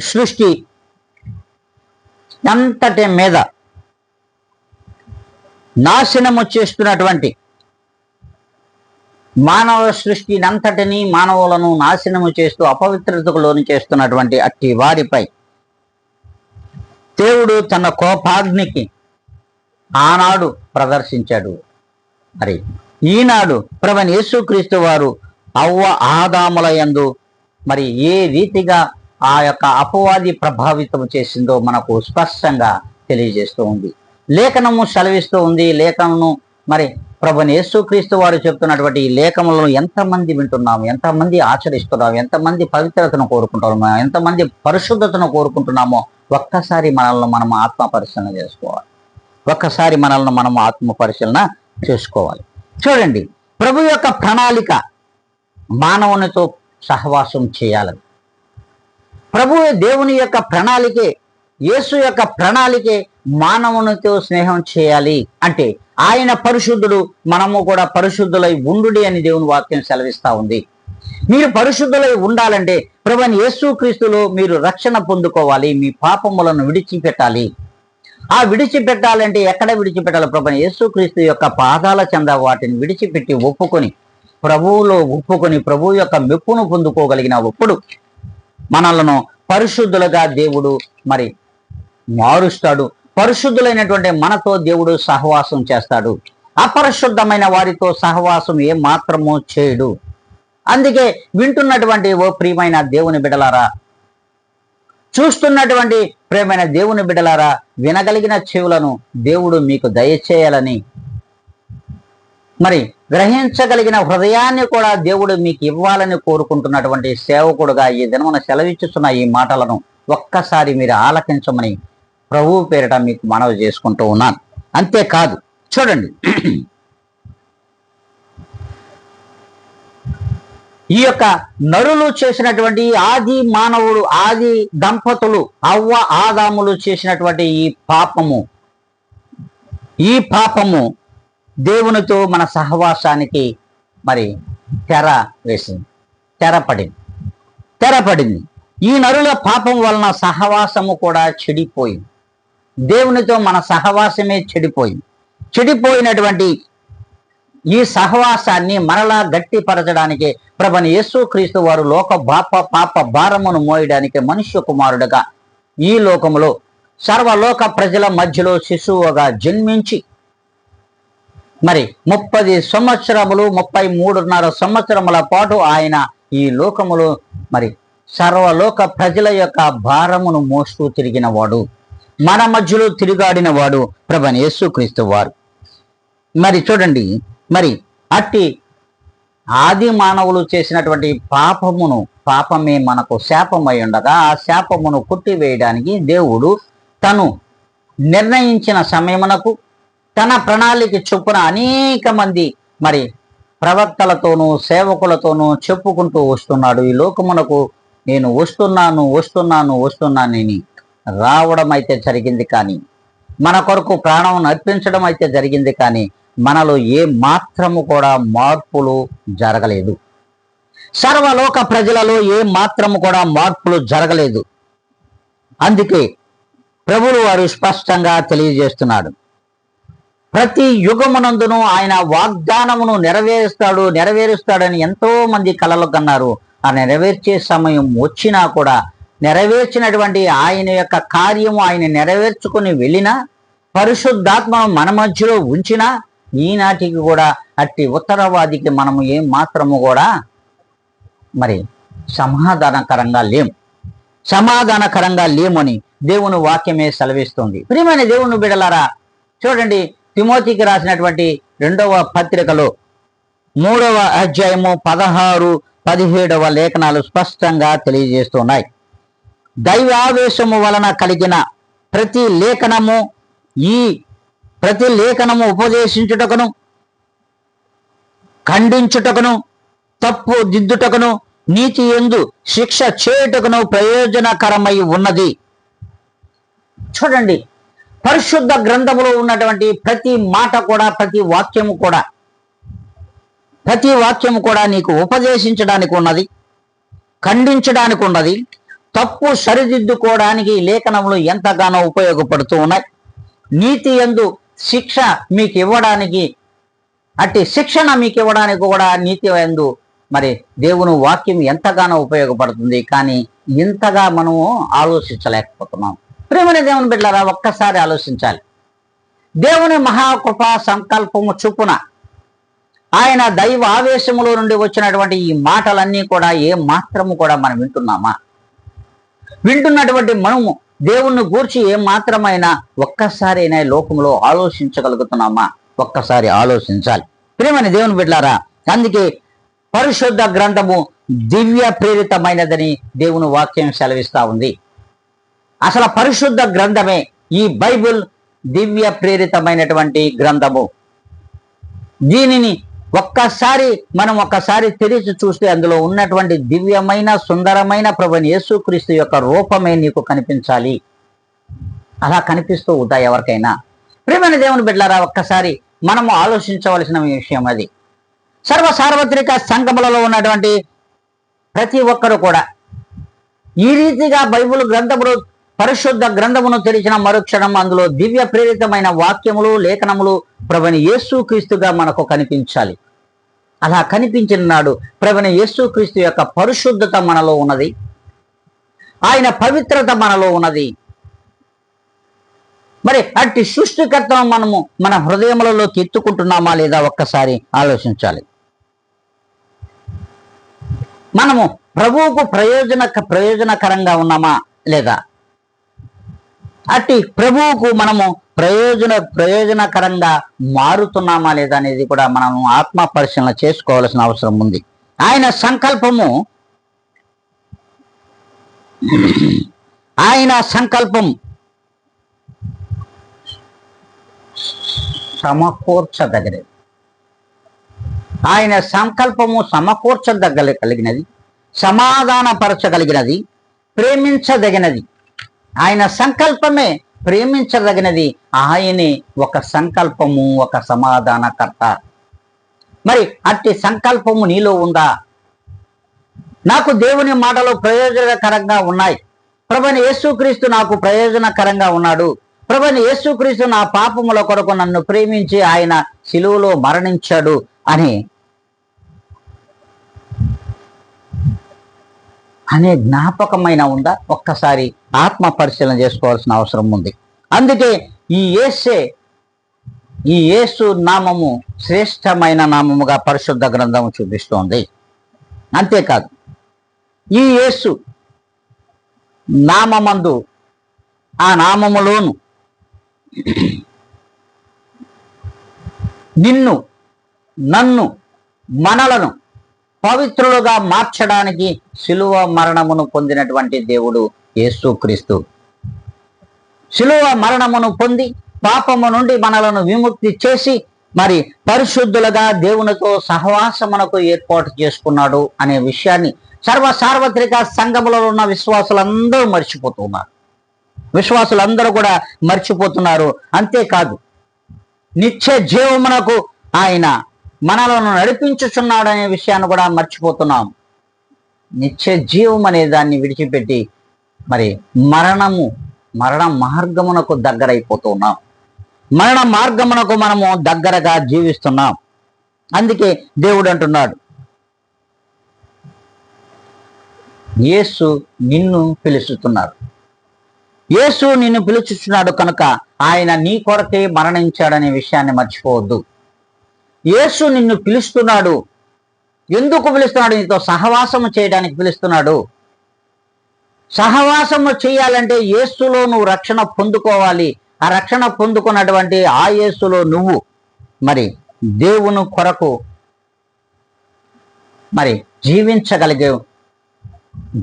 సృష్టి అంతటి మీద నాశనము చేస్తున్నటువంటి మానవ సృష్టిని అంతటిని, మానవులను నాశనము చేస్తూ అపవిత్రతకు లోను చేస్తున్నటువంటి అట్టి వారిపై దేవుడు తన కోపాగ్నికి ఆనాడు ప్రదర్శించాడు. మరి ఈనాడు ప్రభువైన యేసుక్రీస్తు వారు అవ్వ ఆదాముల యందు మరి ఏ రీతిగా ఆ యొక్క అపవాది ప్రభావితం చేసిందో మనకు స్పష్టంగా తెలియజేస్తూ ఉంది. లేఖనము సెలవిస్తూ ఉంది. లేఖనము మరి ప్రభువైన యేసుక్రీస్తు వారు చెప్తున్నటువంటి ఈ లేఖములను ఎంతమంది వింటున్నాము, ఎంతమంది ఆచరిస్తున్నాము, ఎంతమంది పవిత్రతను కోరుకుంటున్నామో, ఎంతమంది పరిశుద్ధతను కోరుకుంటున్నామో ఒక్కసారి మనల్ని మనం ఆత్మ పరిశీలన చేసుకోవాలి. ఒక్కసారి మనల్ని మనం ఆత్మ పరిశీలన చేసుకోవాలి. చూడండి, ప్రభు యొక్క ప్రణాళిక మానవునితో సహవాసం చేయాలని. ప్రభు దేవుని యొక్క ప్రణాళికే, యేసు యొక్క ప్రణాళికే మానవునితో స్నేహం చేయాలి అంటే ఆయన పరిశుద్ధుడు, మనము కూడా పరిశుద్ధులై ఉండుడి అని దేవుని వాక్యం సెలవిస్తా ఉంది. మీరు పరిశుద్ధులై ఉండాలంటే ప్రభువైన యేసు క్రీస్తులో మీరు రక్షణ పొందుకోవాలి, మీ పాపములను విడిచిపెట్టాలి. ఆ విడిచిపెట్టాలంటే ఎక్కడ విడిచిపెట్టాలి? ప్రభువైన యేసు క్రీస్తు యొక్క పాదాల చెంద వాటిని విడిచిపెట్టి ఒప్పుకొని, ప్రభువులో ఒప్పుకొని ప్రభు యొక్క మెప్పును పొందుకోగలిగిన ఒప్పుడు మనలను పరిశుద్ధులుగా దేవుడు మరి మారుస్తాడు. పరిశుద్ధులైనటువంటి మనతో దేవుడు సహవాసం చేస్తాడు. అపరిశుద్ధమైన వారితో సహవాసం ఏ మాత్రమూ చేయడు. అందుకే వింటున్నటువంటి ఓ ప్రియమైన దేవుని బిడ్డలారా, చూస్తున్నటువంటి ప్రియమైన దేవుని బిడ్డలారా, వినగలిగిన చెవులను దేవుడు మీకు దయచేయాలని, మరి గ్రహించగలిగిన హృదయాన్ని కూడా దేవుడు మీకు ఇవ్వాలని కోరుకుంటున్నటువంటి సేవకుడుగా ఈ దినమున సెలవిచ్చుతున్న ఈ మాటలను ఒక్కసారి మీరు ఆలకించమని ప్రభువు పేరిట మీకు మనవి చేసుకుంటూ ఉన్నాను. అంతేకాదు, చూడండి, ఈ యొక్క నరులు చేసినటువంటి ఆది మానవుడు, ఆది దంపతులు అవ్వ ఆదాములు చేసినటువంటి ఈ పాపము దేవునితో మన సహవాసానికి మరి తెరపడింది. ఈ నరుల పాపం వలన సహవాసము కూడా చెడిపోయింది. దేవునితో మన సహవాసమే చెడిపోయినటువంటి ఈ సహవాసాన్ని మరలా గట్టిపరచడానికి ప్రభువైన యేసు క్రీస్తు వారు లోక పాప భారమును మోయడానికి మనుష్య కుమారుడుగా ఈ లోకములో సర్వలోక ప్రజల మధ్యలో శిశువుగా జన్మించి మరి 30 సంవత్సరములు 33.5 సంవత్సరముల పాటు ఆయన ఈ లోకములో మరి సర్వలోక ప్రజల యొక్క భారమును మోస్తూ తిరిగిన వాడు, మన మధ్యలో తిరుగాడిన వాడు ప్రభువైన యేసుక్రీస్తు వారు. మరి చూడండి, మరి అట్టి ఆది మానవులు చేసినటువంటి పాపమే మనకు శాపమై ఉండగా ఆ శాపమును కొట్టివేయడానికి దేవుడు తను నిర్ణయించిన సమయమునకు తన ప్రణాళిక చొప్పున అనేక మంది మరి ప్రవక్తలతోనూ సేవకులతోనూ చెప్పుకుంటూ వస్తున్నాడు. ఈ లోకమునకు నేను వస్తున్నానని రావడం అయితే జరిగింది, కానీ మన కొరకు ప్రాణం అర్పించడం అయితే జరిగింది, కానీ మనలో ఏ మాత్రము కూడా మార్పులు జరగలేదు. సర్వలోక ప్రజలలో ఏ మాత్రము కూడా మార్పులు జరగలేదు. అందుకే ప్రభువు వారు స్పష్టంగా తెలియజేస్తున్నాడు, ప్రతి యుగమునందును ఆయన వాగ్దానమును నెరవేరుస్తాడని ఎంతో మంది కలలు కన్నారు. ఆ నెరవేర్చే సమయం వచ్చినా కూడా నెరవేర్చినటువంటి ఆయన యొక్క కార్యము ఆయన నెరవేర్చుకుని వెళ్ళినా, పరిశుద్ధాత్మను మన మధ్యలో ఉంచినా, ఈనాటికి కూడా అట్టి ఉత్తరవాదికి మనము ఏం మాత్రము కూడా మరి సమాధానకరంగా లేమని దేవుని వాక్యమే సెలవిస్తుంది. ప్రియమైన దేవుని బిడ్డలారా, చూడండి, తిమోతికి రాసినటువంటి 2వ పత్రికలో 3వ అధ్యాయము 16-17 లేఖనాలు స్పష్టంగా తెలియజేస్తున్నాయి. దైవావేశము వలన కలిగిన ప్రతి లేఖనము ఉపదేశించుటకును, ఖండించుటకును, తప్పు దిద్దుటకును, నీతి యందు శిక్ష చేయుటకును ప్రయోజనకరమై ఉన్నది. చూడండి, పరిశుద్ధ గ్రంథములో ఉన్నటువంటి ప్రతి మాట కూడా, ప్రతి వాక్యము కూడా నీకు ఉపదేశించడానికి ఉన్నది, ఖండించడానికి ఉన్నది, తప్పు సరిదిద్దుకోవడానికి లేఖనములు ఎంతగానో ఉపయోగపడుతూ ఉన్నాయి. నీతి యందు శిక్ష మీకు ఇవ్వడానికి, అట్టి శిక్షణ మీకు ఇవ్వడానికి కూడా నీతి యందు మరి దేవుని వాక్యం ఎంతగానో ఉపయోగపడుతుంది. కానీ ఇంతగా మనము ఆలోచించలేకపోతున్నాం. ప్రేమని దేవుని బిడ్డలారా, ఒక్కసారి ఆలోచించాలి. దేవుని మహాకృపా సంకల్పము చొప్పున ఆయన దైవ ఆవేశములో నుండి వచ్చినటువంటి ఈ మాటలన్నీ కూడా ఏ మాత్రము కూడా మనం వింటున్నామా? వింటున్నటువంటి మనము దేవుణ్ణి గూర్చి ఏ మాత్రమైనా ఒక్కసారైనా లోకంలో ఆలోచించగలుగుతున్నామా? ఒక్కసారి ఆలోచించాలి. ప్రేమని దేవుని బిడ్డలారా, అందుకే పరిశుద్ధ గ్రంథము దివ్య ప్రేరితమైనదని దేవుని వాక్యం సెలవిస్తా ఉంది. అసలు పరిశుద్ధ గ్రంథమే ఈ బైబిల్, దివ్య ప్రేరితమైనటువంటి గ్రంథము. దీనిని ఒక్కసారి తెరిచి చూస్తే అందులో ఉన్నటువంటి దివ్యమైన సుందరమైన ప్రభువైన యేసుక్రీస్తు యొక్క రూపమే నీకు కనిపించాలి. అలా కనిపిస్తూ ఉంటాయి ఎవరికైనా. ప్రియమైన దేవుని బిడ్డలారా, ఒక్కసారి మనము ఆలోచించవలసిన విషయం అది. సార్వత్రిక సంఘములలో ఉన్నటువంటి ప్రతి ఒక్కరు కూడా ఈ రీతిగా బైబిల్ గ్రంథములు, పరిశుద్ధ గ్రంథమును తెరిచిన మరుక్షణం అందులో దివ్య ప్రేరితమైన వాక్యములు, లేఖనములు ప్రభువైన యేసుక్రీస్తుగా మనకు కనిపించాలి. అలా కనిపించిన నాడు ప్రభువైన యేసుక్రీస్తు యొక్క పరిశుద్ధత మనలో ఉన్నది, ఆయన పవిత్రత మనలో ఉన్నది. మరి అట్టి సృష్టికర్తను మనము మన హృదయములలోకి ఎత్తుకుంటున్నామా లేదా ఒక్కసారి ఆలోచించాలి. మనము ప్రభువుకు ప్రయోజనకరంగా ఉన్నామా లేదా? అట్టి ప్రభువుకు మనము ప్రయోజనకరంగా మారుతున్నామా లేదా అనేది కూడా మనం ఆత్మ పరిశీలన చేసుకోవాల్సిన అవసరం ఉంది. ఆయన సంకల్పం సమకూర్చదగినది. ఆయన సంకల్పము సమకూర్చదగలిగినది, సమాధానపరచగలిగినది, ప్రేమించదగినది. ఆయన సంకల్పమే ప్రేమించదగినది. ఆయనే ఒక సంకల్పము, ఒక సమాధానకర్త. మరి అట్టి సంకల్పము నీలో ఉందా? నాకు దేవుని మాటలు ప్రయోజనకరంగా ఉన్నాయి, ప్రభువైన యేసుక్రీస్తు నాకు ప్రయోజనకరంగా ఉన్నాడు, ప్రభువైన యేసుక్రీస్తు నా పాపముల కొరకు నన్ను ప్రేమించి ఆయన శిలువలో మరణించాడు అనే జ్ఞాపకమైన ఉందా? ఒక్కసారి ఆత్మ పరిశీలన చేసుకోవాల్సిన అవసరం ఉంది. అందుకే ఈ యేసు నామము శ్రేష్టమైన నామముగా పరిశుద్ధ గ్రంథము చూపిస్తోంది. అంతేకాదు, ఈ యేసు నామమందు, ఆ నామములోను నిన్ను, నన్ను, మనలను పవిత్రులుగా మార్చడానికి శిలువ మరణమును పొందినటువంటి దేవుడు యేసుక్రీస్తు. శిలువ మరణమును పొంది పాపము నుండి మనలను విముక్తి చేసి మరి పరిశుద్ధులుగా దేవునితో సహవాసమునకు ఏర్పాటు చేసుకున్నాడు అనే విషయాన్ని సార్వత్రిక సంఘములో ఉన్న విశ్వాసులందరూ కూడా మర్చిపోతున్నారు. అంతేకాదు, నిత్య జీవమునకు ఆయన మనలను నడిపించుచున్నాడనే విషయాన్ని కూడా మర్చిపోతున్నాం. నిత్య జీవం అనే దాన్ని విడిచిపెట్టి మరి మరణ మార్గమునకు దగ్గరైపోతున్నాం. మరణ మార్గమునకు మనము దగ్గరగా జీవిస్తున్నాం. అందుకే దేవుడు అంటున్నాడు, యేసు నిన్ను పిలుస్తున్నాడు, యేసు నిన్ను పిలుచుచున్నాడు కనుక ఆయన నీ కొరకే మరణించాడనే విషయాన్ని మర్చిపోవద్దు. యేసు నిన్ను పిలుస్తున్నాడు. ఎందుకు పిలుస్తున్నాడు? నీతో సహవాసము చేయడానికి పిలుస్తున్నాడు. సహవాసము చేయాలంటే యేసులో నువ్వు రక్షణ పొందుకోవాలి. ఆ రక్షణ పొందుకున్నటువంటి ఆ యేసులో నువ్వు మరి దేవుని కొరకు మరి జీవించగలిగే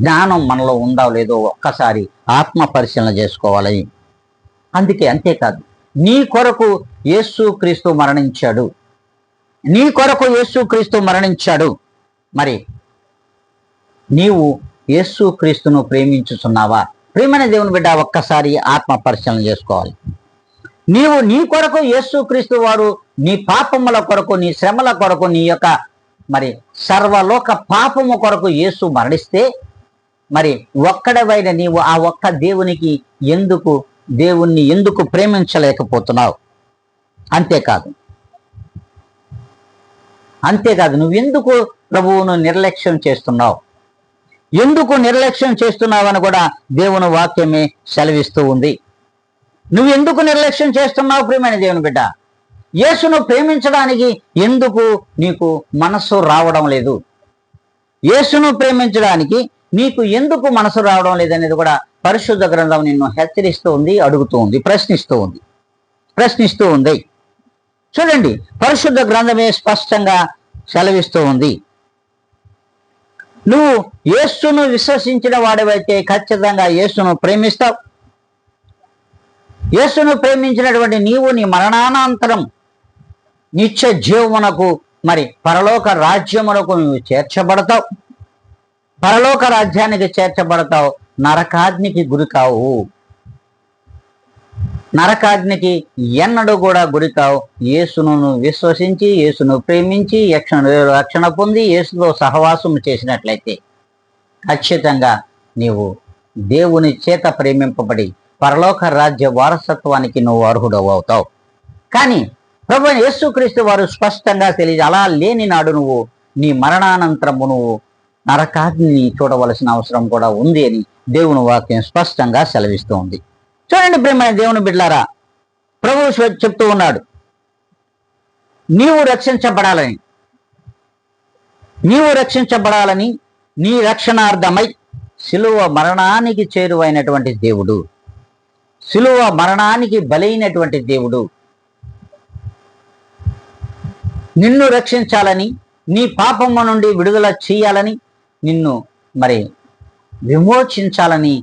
జ్ఞానం మనలో ఉందా లేదో ఒక్కసారి ఆత్మ పరిశీలన చేసుకోవాలి. అంతేకాదు, నీ కొరకు యేసుక్రీస్తు మరణించాడు. నీ కొరకు యేసుక్రీస్తు మరణించాడు. మరి నీవు యేసుక్రీస్తును ప్రేమించుచున్నావా? ప్రియమైన దేవుని బిడ్డ, ఒక్కసారి ఆత్మ పరిశీలన చేసుకోవాలి. నీవు నీ కొరకు యేసుక్రీస్తు వారు నీ పాపముల కొరకు, నీ శ్రమల కొరకు, నీ యొక్క మరి సర్వలోక పాపము కొరకు యేసు మరణిస్తే మరి ఒక్కడవైన నీవు ఆ ఒక్క దేవుణ్ణి ఎందుకు ప్రేమించలేకపోతున్నావు? అంతేకాదు నువ్వెందుకు ప్రభువును నిర్లక్ష్యం చేస్తున్నావు? ఎందుకు నిర్లక్ష్యం చేస్తున్నావని కూడా దేవుని వాక్యమే సెలవిస్తూ ఉంది. నువ్వెందుకు నిర్లక్ష్యం చేస్తున్నావు? ప్రియమైన దేవుని బిడ్డ, యేసును ప్రేమించడానికి ఎందుకు నీకు మనస్సు రావడం లేదు? యేసును ప్రేమించడానికి నీకు ఎందుకు మనసు రావడం లేదనేది కూడా పరిశుద్ధ గ్రంథం నిన్ను హెచ్చరిస్తూ ఉంది, అడుగుతూ ఉంది, ప్రశ్నిస్తూ ఉంది. చూడండి, పరిశుద్ధ గ్రంథమే స్పష్టంగా సెలవిస్తూ ఉంది. నువ్వు యేసును విశ్వసించిన వాడివైతే ఖచ్చితంగా యేసును ప్రేమిస్తావు. యేసును ప్రేమించినటువంటి నీవు నీ మరణానంతరం నిత్య జీవమునకు మరి పరలోక రాజ్యమునకు నువ్వు చేర్చబడతావు. పరలోక రాజ్యానికి చేర్చబడతావు. నరకాగ్నికి గురి కావు. నరకాగ్నికి ఎన్నడూ కూడా గురి కావు. యేసును విశ్వసించి, యేసును ప్రేమించి, రక్షణ పొంది, యేసుతో సహవాసం చేసినట్లయితే ఖచ్చితంగా నీవు దేవుని చేత ప్రేమింపబడి పరలోక రాజ్య వారసత్వానికి నువ్వు అర్హుడవుతావు. కానీ ప్రభు యేసుక్రీస్తు వారు స్పష్టంగా తెలియదు, అలా లేని నాడు నువ్వు నీ మరణానంతరము నువ్వు నరకాగ్ని చూడవలసిన అవసరం కూడా ఉంది అని దేవుని వాక్యం స్పష్టంగా సెలవిస్తూ ఉంది. చూడండి ప్రియమైన దేవుని బిడ్డలారా, ప్రభువు చెప్తూ ఉన్నాడు, నీవు రక్షించబడాలని నీ రక్షణార్థమై శిలువ మరణానికి చేరువైనటువంటి దేవుడు, శిలువ మరణానికి బలైనటువంటి దేవుడు నిన్ను రక్షించాలని, నీ పాపము నుండి విడుదల చేయాలని, నిన్ను మరి విమోచించాలని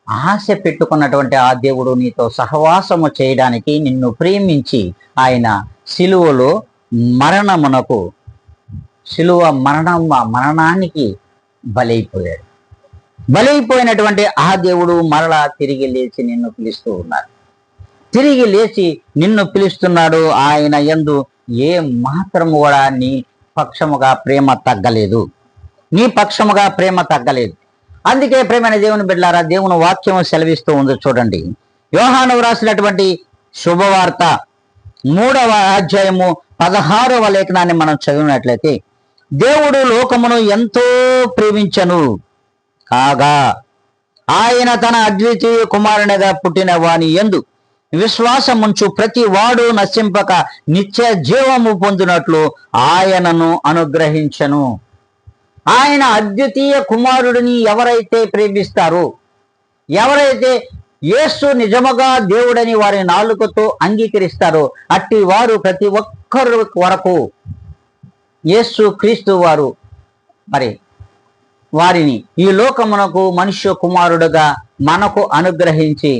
ఆశ పెట్టుకున్నటువంటి ఆ దేవుడు నీతో సహవాసము చేయడానికి నిన్ను ప్రేమించి ఆయన శిలువలో మరణానికి బలైపోయాడు. బలైపోయినటువంటి ఆ దేవుడు మరలా తిరిగి లేచి నిన్ను పిలుస్తూ ఉన్నాడు. తిరిగి లేచి నిన్ను పిలుస్తున్నాడు. ఆయన యందు ఏ మాత్రము కూడా నీ పక్షముగా ప్రేమ తగ్గలేదు. అందుకే ప్రేమైన దేవుని బిడ్డలారా, దేవుని వాక్యం సెలవిస్తూ ఉంది. చూడండి, యోహాను రాసినటువంటి శుభవార్త 3వ అధ్యాయము 16వ లేఖనాన్ని మనం చదివినట్లయితే, దేవుడు లోకమును ఎంతో ప్రేమించెను కాగా ఆయన తన అద్వితీయ కుమారునిగా పుట్టిన వాని యందు విశ్వాసముంచు ప్రతి వాడు నశింపక నిత్య జీవము పొందినట్లు ఆయనను అనుగ్రహించను. ఆయన అద్వితీయ కుమారుడిని ఎవరైతే ప్రేమిస్తారో, ఎవరైతే యేసు నిజముగా దేవుడని వారి నాలుకతో అంగీకరిస్తారో, అట్టి వారు ప్రతి ఒక్కరు వరకు యేసు క్రీస్తు వారు మరి వారిని ఈ లోకమునకు మనుష్య కుమారుడుగా మనకు అనుగ్రహించి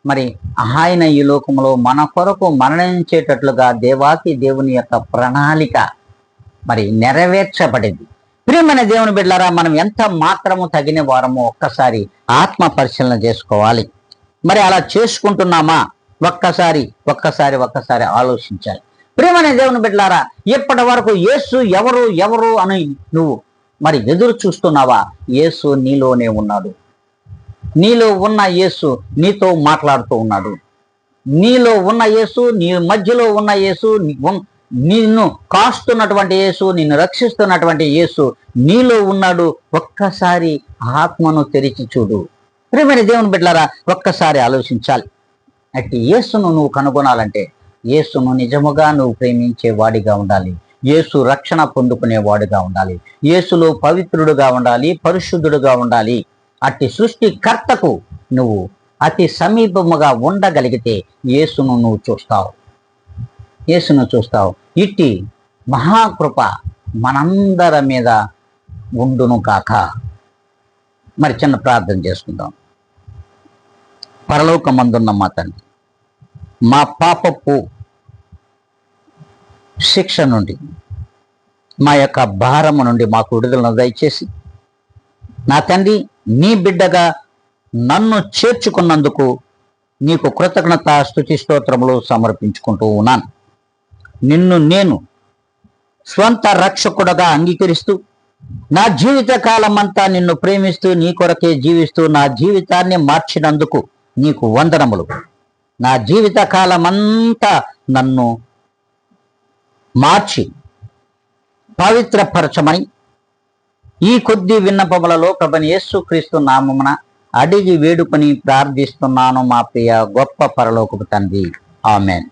మరి ఆయన ఈ లోకములో మన కొరకు మరణించేటట్లుగా దేవాతి దేవుని యొక్క ప్రణాళిక మరి నెరవేర్చబడింది. ప్రియమైన దేవుని బిడ్డలారా, మనం ఎంత మాత్రము తగిన వారమో ఒక్కసారి ఆత్మ పరిశీలన చేసుకోవాలి. మరి అలా చేసుకుంటున్నామా? ఒక్కసారి ఆలోచించాలి. ప్రియమైన దేవుని బిడ్డలారా, ఇప్పటి వరకు యేసు ఎవరు అని నువ్వు మరి ఎదురు చూస్తున్నావా? యేసు నీలోనే ఉన్నాడు. నీలో ఉన్న యేసు నీతో మాట్లాడుతూ ఉన్నాడు. నీలో ఉన్న యేసు, నీ మధ్యలో ఉన్న యేసు, నిన్ను కాస్తున్నటువంటి యేసు, నిన్ను రక్షిస్తున్నటువంటి యేసు నీలో ఉన్నాడు. ఒక్కసారి ఆత్మను తెరిచి చూడు. ప్రియమైన దేవుని బిడ్డలారా, ఒక్కసారి ఆలోచించాలి. అట్టి యేసును నువ్వు కనుగొనాలంటే యేసును నిజముగా నువ్వు ప్రేమించే వాడిగా ఉండాలి. యేసు రక్షణ పొందుకునేవాడుగా ఉండాలి. యేసులో పవిత్రుడుగా ఉండాలి, పరిశుద్ధుడుగా ఉండాలి. అట్టి సృష్టికర్తకు నువ్వు అతి సమీపముగా ఉండగలిగితే యేసును నువ్వు చూస్తావు. ఇట్టి మహాకృప మనందరి మీద ఉండును కాక. మరి చిన్న ప్రార్థన చేసుకుందాం. పరలోకమందున్న మా తండ్రి, మా పాపపు శిక్ష నుండి, మా యొక్క భారము నుండి మాకు విడుదలను దయచేసి, నా తండ్రి నీ బిడ్డగా నన్ను చేర్చుకున్నందుకు నీకు కృతజ్ఞత స్తుతి స్తోత్రములు సమర్పించుకుంటూ ఉన్నాను. నిన్ను నేను స్వంత రక్షకుడుగా అంగీకరిస్తూ నా జీవిత కాలమంతా నిన్ను ప్రేమిస్తూ నీ కొరకే జీవిస్తూ నా జీవితాన్ని మార్చినందుకు నీకు వందనములు. నా జీవిత కాలమంతా నన్ను మార్చి పవిత్రపరచమని ఈ కొద్ది విన్నపములలో ప్రభువైన యేసుక్రీస్తు నామమున అడిగి వేడుకొని ప్రార్థిస్తున్నాను మా ప్రియ గొప్ప పరలోకపు తండ్రి. ఆమేన్.